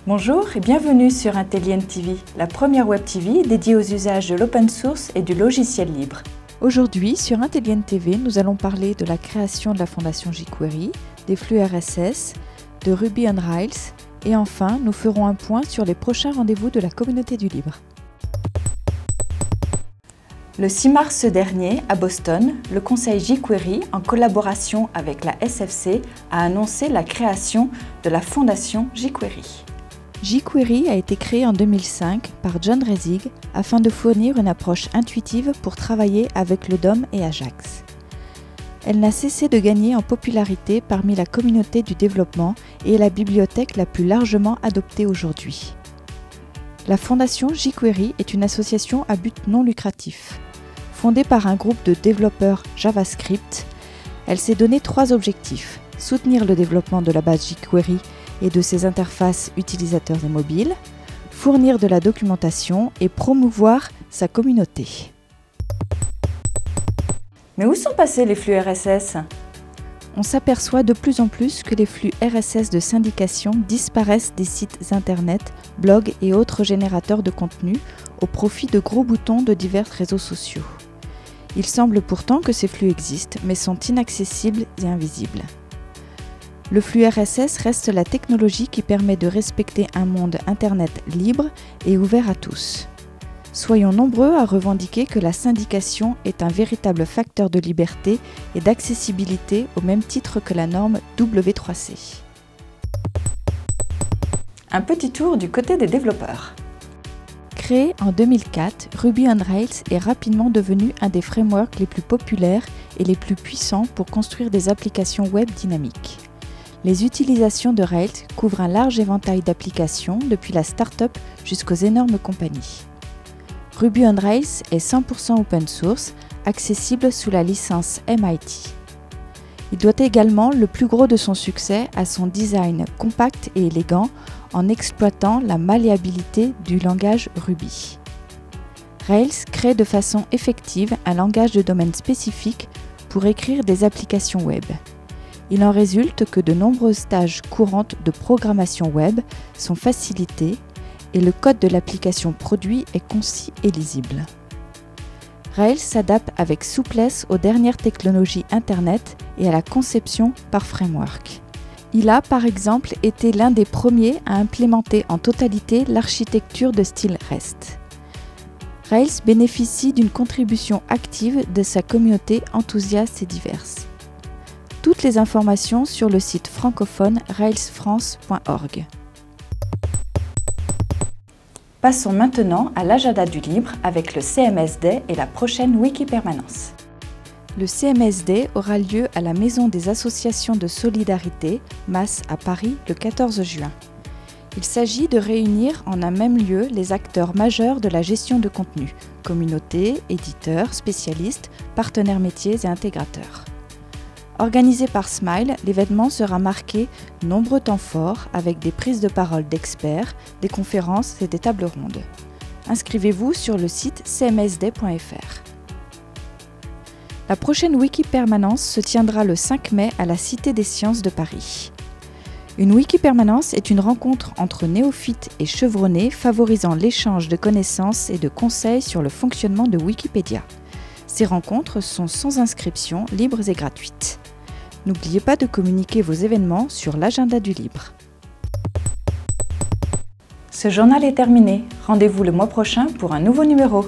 Bonjour et bienvenue sur Intelligent TV, la première web TV dédiée aux usages de l'open source et du logiciel libre. Aujourd'hui, sur Intelligent TV, nous allons parler de la création de la fondation jQuery, des flux RSS, de Ruby on Rails et enfin, nous ferons un point sur les prochains rendez-vous de la communauté du libre. Le 6 mars dernier, à Boston, le conseil jQuery, en collaboration avec la SFC, a annoncé la création de la fondation jQuery. jQuery a été créé en 2005 par John Resig afin de fournir une approche intuitive pour travailler avec le DOM et Ajax. Elle n'a cessé de gagner en popularité parmi la communauté du développement et est la bibliothèque la plus largement adoptée aujourd'hui. La fondation jQuery est une association à but non lucratif. Fondée par un groupe de développeurs JavaScript, elle s'est donné 3 objectifs: soutenir le développement de la base jQuery et de ses interfaces utilisateurs et mobiles, fournir de la documentation et promouvoir sa communauté. Mais où sont passés les flux RSS ? On s'aperçoit de plus en plus que les flux RSS de syndication disparaissent des sites internet, blogs et autres générateurs de contenu au profit de gros boutons de divers réseaux sociaux. Il semble pourtant que ces flux existent, mais sont inaccessibles et invisibles. Le flux RSS reste la technologie qui permet de respecter un monde Internet libre et ouvert à tous. Soyons nombreux à revendiquer que la syndication est un véritable facteur de liberté et d'accessibilité au même titre que la norme W3C. Un petit tour du côté des développeurs. Créé en 2004, Ruby on Rails est rapidement devenu un des frameworks les plus populaires et les plus puissants pour construire des applications web dynamiques. Les utilisations de Rails couvrent un large éventail d'applications depuis la start-up jusqu'aux énormes compagnies. Ruby on Rails est 100% open source, accessible sous la licence MIT. Il doit également le plus gros de son succès à son design compact et élégant en exploitant la malléabilité du langage Ruby. Rails crée de façon effective un langage de domaine spécifique pour écrire des applications web. Il en résulte que de nombreuses tâches courantes de programmation web sont facilitées et le code de l'application produit est concis et lisible. Rails s'adapte avec souplesse aux dernières technologies Internet et à la conception par framework. Il a par exemple été l'un des premiers à implémenter en totalité l'architecture de style REST. Rails bénéficie d'une contribution active de sa communauté enthousiaste et diverse. Toutes les informations sur le site francophone railsfrance.org. Passons maintenant à l'agenda du libre avec le CMS Day et la prochaine Wikipermanence. Le CMS Day aura lieu à la Maison des Associations de Solidarité, MAS à Paris, le 14 juin. Il s'agit de réunir en un même lieu les acteurs majeurs de la gestion de contenu, communautés, éditeurs, spécialistes, partenaires métiers et intégrateurs. Organisé par Smile, l'événement sera marqué de nombreux temps forts avec des prises de parole d'experts, des conférences et des tables rondes. Inscrivez-vous sur le site cmsday.fr. La prochaine Wikipermanence se tiendra le 5 mai à la Cité des Sciences de Paris. Une Wikipermanence est une rencontre entre néophytes et chevronnés favorisant l'échange de connaissances et de conseils sur le fonctionnement de Wikipédia. Ces rencontres sont sans inscription, libres et gratuites. N'oubliez pas de communiquer vos événements sur l'agenda du libre. Ce journal est terminé. Rendez-vous le mois prochain pour un nouveau numéro.